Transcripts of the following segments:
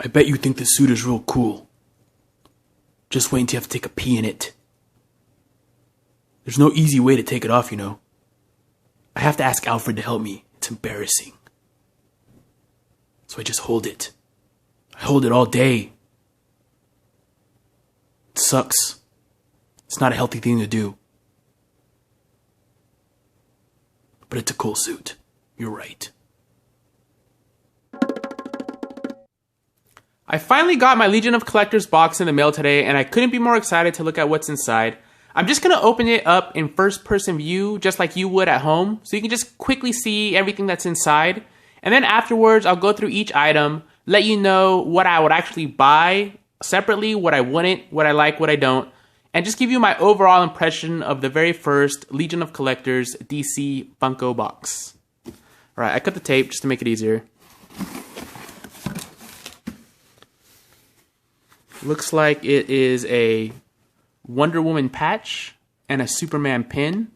I bet you think this suit is real cool. Just wait until you have to take a pee in it. There's no easy way to take it off, you know. I have to ask Alfred to help me. It's embarrassing. So I just hold it. I hold it all day. It sucks. It's not a healthy thing to do. But it's a cool suit. You're right. I finally got my Legion of Collectors box in the mail today, and I couldn't be more excited to look at what's inside. I'm just going to open it up in first-person view, just like you would at home, so you can just quickly see everything that's inside. And then afterwards, I'll go through each item, let you know what I would actually buy separately, what I wouldn't, what I like, what I don't, and just give you my overall impression of the very first Legion of Collectors DC Funko box. Alright, I cut the tape just to make it easier. Looks like it is a Wonder Woman patch and a Superman pin.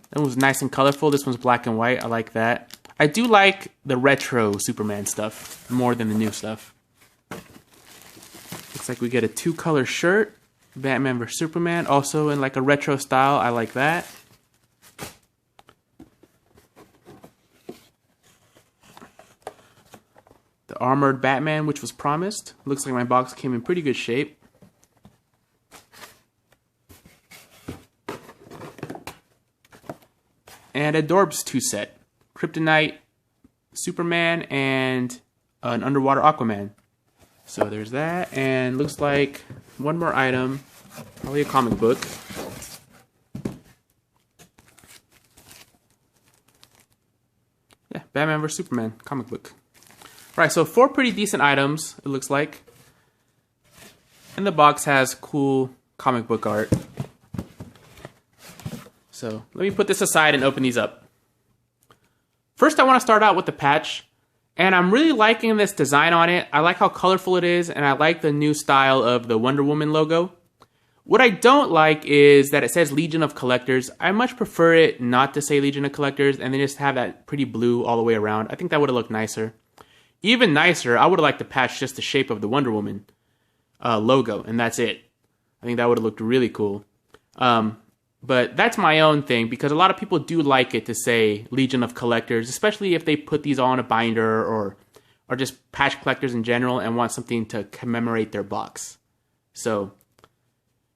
That was nice and colorful. This one's black and white. I like that. I do like the retro Superman stuff more than the new stuff. Looks like we get a 2-color shirt. Batman vs Superman, also in like a retro style. I like that. The armored Batman, which was promised. Looks like my box came in pretty good shape. And a Dorbs 2 set. Kryptonite, Superman, and an underwater Aquaman. So there's that, and looks like one more item, probably a comic book. Yeah, Batman vs Superman comic book. Right, so 4 pretty decent items, it looks like. And the box has cool comic book art. So let me put this aside and open these up. First, I want to start out with the patch. And I'm really liking this design on it. I like how colorful it is, and I like the new style of the Wonder Woman logo. What I don't like is that it says Legion of Collectors. I much prefer it not to say Legion of Collectors and then just have that pretty blue all the way around. I think that would have looked nicer. Even nicer, I would have liked to patch just the shape of the Wonder Woman logo, and that's it. I think that would have looked really cool. But that's my own thing, because a lot of people do like it to say Legion of Collectors, especially if they put these all in a binder or just patch collectors in general and want something to commemorate their box. So,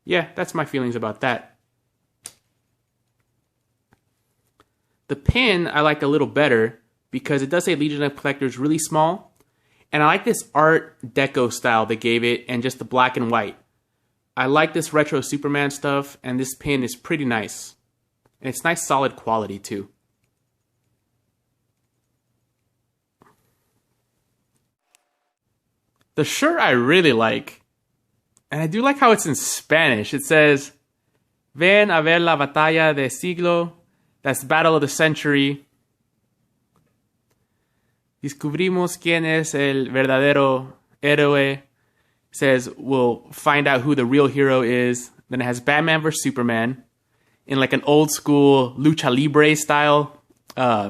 yeah, that's my feelings about that. The pin I like a little better because it does say Legion of Collectors really small, and I like this Art Deco style they gave it and just the black and white. I like this retro Superman stuff, and this pin is pretty nice. And it's nice solid quality too. The shirt I really like, and I do like how it's in Spanish. It says, Ven a ver la batalla de siglo, that's battle of the century. Descubrimos quién es el verdadero héroe. Says we'll find out who the real hero is. Then it has Batman vs Superman in like an old school lucha libre style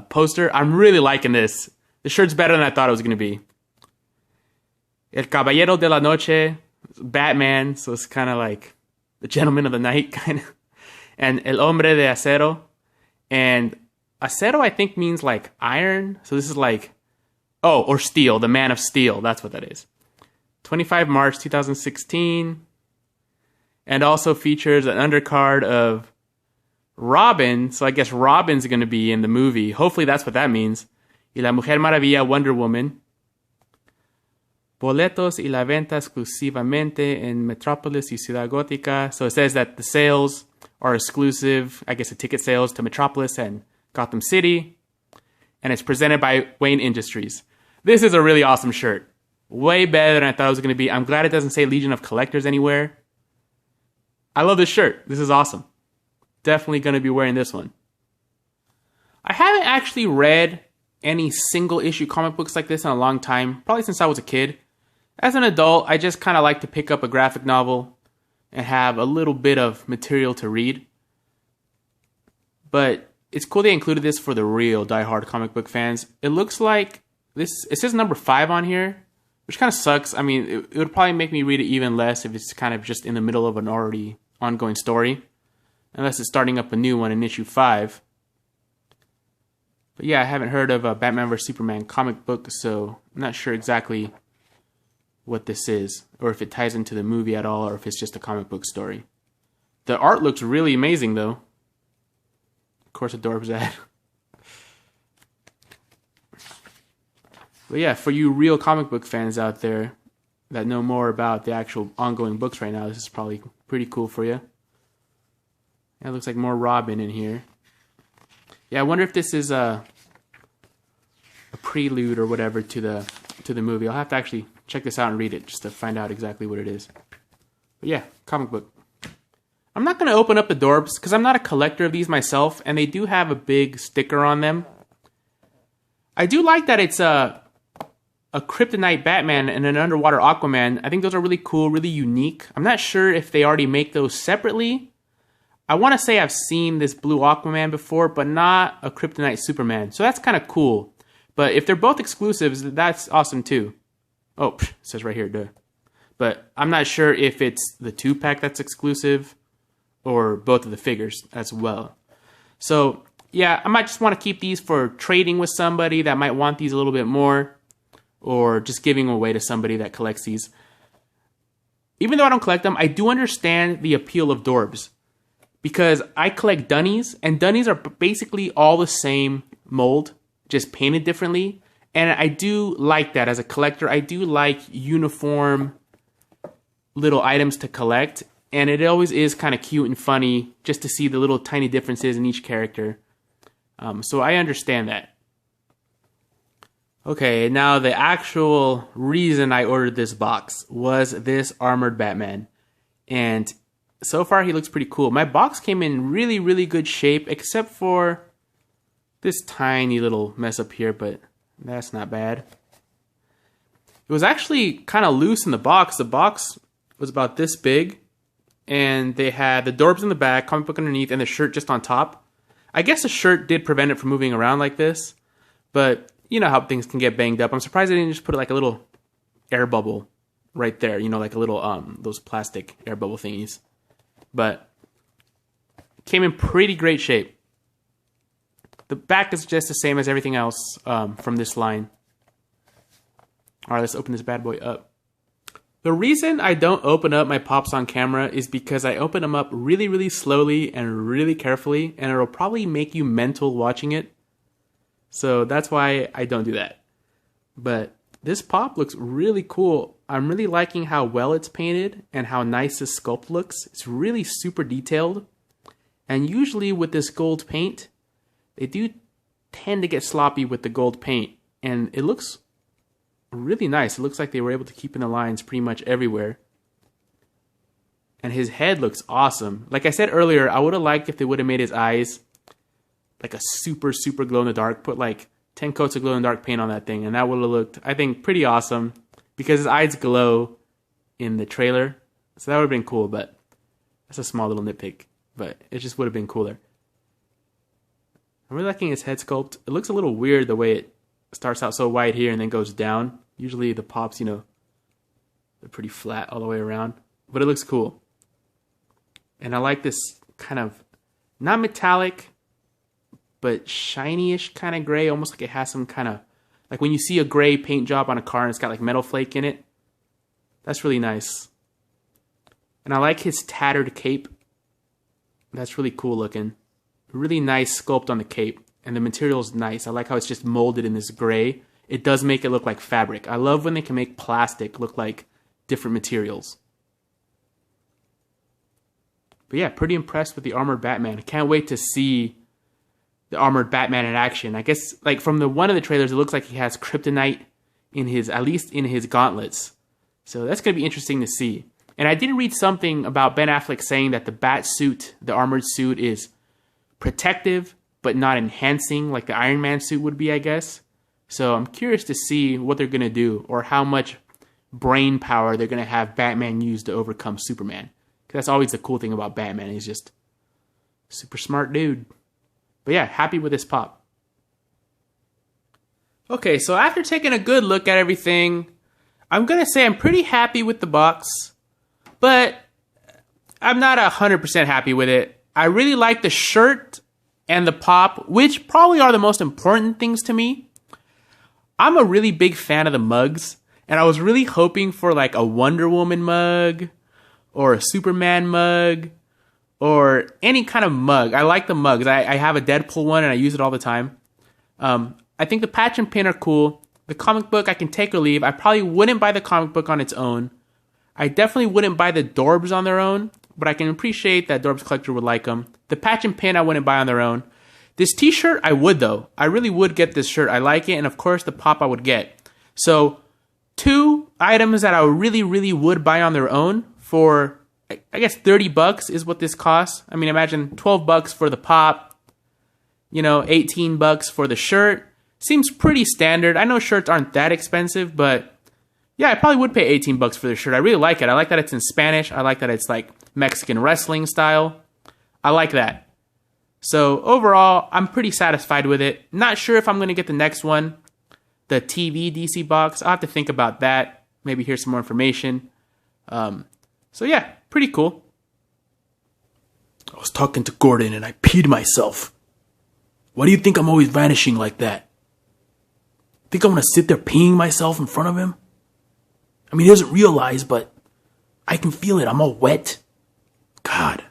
poster. I'm really liking this. The shirt's better than I thought it was going to be. El Caballero de la Noche, Batman, so it's kind of like the Gentleman of the Night kind of. And El Hombre de Acero. And Acero I think means like iron. So this is like, oh, or steel, the Man of Steel. That's what that is. 25 March 2016, and also features an undercard of Robin, so I guess Robin's going to be in the movie. Hopefully that's what that means. Y la Mujer Maravilla, Wonder Woman. Boletos y la venta exclusivamente en Metrópolis y Ciudad Gótica. So it says that the sales are exclusive, I guess the ticket sales to Metropolis and Gotham City. And it's presented by Wayne Industries. This is a really awesome shirt. Way better than I thought it was going to be. I'm glad it doesn't say Legion of Collectors anywhere. I love this shirt. This is awesome. Definitely going to be wearing this one. I haven't actually read any single issue comic books like this in a long time. Probably since I was a kid. As an adult, I just kind of like to pick up a graphic novel and have a little bit of material to read. But it's cool they included this for the real diehard comic book fans. It looks like this. It says number 5 on here. which kind of sucks. I mean, it would probably make me read it even less if it's kind of just in the middle of an already ongoing story, unless it's starting up a new one in issue 5. But yeah, I haven't heard of a Batman vs Superman comic book, so I'm not sure exactly what this is, or if it ties into the movie at all, or if it's just a comic book story. The art looks really amazing, though. Of course, Adorb's ad. But yeah, for you real comic book fans out there that know more about the actual ongoing books right now, this is probably pretty cool for you. Yeah, it looks like more Robin in here. Yeah, I wonder if this is a prelude or whatever to the movie. I'll have to actually check this out and read it just to find out exactly what it is. But yeah, comic book. I'm not going to open up the Adorbs because I'm not a collector of these myself, and they do have a big sticker on them. I do like that it's a Kryptonite Batman and an underwater Aquaman. I think those are really cool, really unique. I'm not sure if they already make those separately. I want to say I've seen this blue Aquaman before, but not a Kryptonite Superman. So that's kind of cool. But if they're both exclusives, that's awesome too. Oh, it says right here, duh. But I'm not sure if it's the 2-pack that's exclusive or both of the figures as well. So yeah, I might just want to keep these for trading with somebody that might want these a little bit more, or just giving away to somebody that collects these. Even though I don't collect them, I do understand the appeal of Dorbs, because I collect Dunnies, and Dunnies are basically all the same mold, just painted differently. And I do like that as a collector. I do like uniform little items to collect, and it always is kind of cute and funny just to see the little tiny differences in each character. So I understand that. Okay, now the actual reason I ordered this box was this armored Batman. And so far he looks pretty cool. My box came in really, really good shape, except for this tiny little mess up here, but that's not bad. It was actually kind of loose in the box. The box was about this big, and they had the Dorbs in the back, comic book underneath, and the shirt just on top. I guess the shirt did prevent it from moving around like this, but you know how things can get banged up. I'm surprised they didn't just put like a little air bubble right there, you know, like a little those plastic air bubble thingies. But it came in pretty great shape. The back is just the same as everything else from this line. All right, let's open this bad boy up. The reason I don't open up my Pops on camera is because I open them up really, really slowly and really carefully, and it'll probably make you mental watching it. So that's why I don't do that. But this Pop looks really cool. I'm really liking how well it's painted and how nice this sculpt looks. It's really super detailed. And usually with this gold paint, they do tend to get sloppy with the gold paint. And it looks really nice. It looks like they were able to keep in the lines pretty much everywhere. And his head looks awesome. Like I said earlier, I would have liked if they would have made his eyes like a super, super glow-in-the-dark. Put like 10 coats of glow-in-the-dark paint on that thing, and that would have looked, I think, pretty awesome. Because his eyes glow in the trailer. So that would have been cool, but that's a small little nitpick. But it just would have been cooler. I'm really liking his head sculpt. It looks a little weird the way it starts out so wide here and then goes down. Usually the Pops, you know, they're pretty flat all the way around. But it looks cool. And I like this kind of, not metallic, but shiny-ish kind of gray. Almost like it has some kind of, like when you see a gray paint job on a car and it's got like metal flake in it. That's really nice. And I like his tattered cape. That's really cool looking. Really nice sculpt on the cape. And the material is nice. I like how it's just molded in this gray. It does make it look like fabric. I love when they can make plastic look like different materials. But yeah, pretty impressed with the armored Batman. I can't wait to see the armored Batman in action. I guess like from the one of the trailers, it looks like he has kryptonite in his, at least in his gauntlets. So that's going to be interesting to see. And I did read something about Ben Affleck saying that the bat suit, the armored suit, is protective but not enhancing like the Iron Man suit would be, I guess. So I'm curious to see what they're going to do, or how much brain power they're going to have Batman use to overcome Superman. Because that's always the cool thing about Batman. He's just a super smart dude. But yeah, happy with this Pop. Okay, so after taking a good look at everything, I'm going to say I'm pretty happy with the box, but I'm not 100% happy with it. I really like the shirt and the pop, which probably are the most important things to me. I'm a really big fan of the mugs, and I was really hoping for like a Wonder Woman mug or a Superman mug or any kind of mug. I like the mugs. I have a Deadpool one and I use it all the time. I think the patch and pin are cool. The comic book I can take or leave. I probably wouldn't buy the comic book on its own. I definitely wouldn't buy the Dorbs on their own, but I can appreciate that Dorbs collector would like them. The patch and pin I wouldn't buy on their own. This t-shirt I would though. I really would get this shirt. I like it, and of course the pop I would get. So 2 items that I really, really would buy on their own for, I guess $30 is what this costs. I mean, imagine $12 for the pop, $18 for the shirt. Seems pretty standard. I know shirts aren't that expensive, but yeah, I probably would pay $18 for the shirt. I really like it. I like that it's in Spanish. I like that it's like Mexican wrestling style. I like that. So overall, I'm pretty satisfied with it. Not sure if I'm going to get the next one, the TV DC box. I'll have to think about that. Maybe hear some more information. So yeah, pretty cool. I was talking to Gordon and I peed myself. Why do you think I'm always vanishing like that? Think I'm going to sit there peeing myself in front of him? I mean, he doesn't realize, but I can feel it. I'm all wet. God.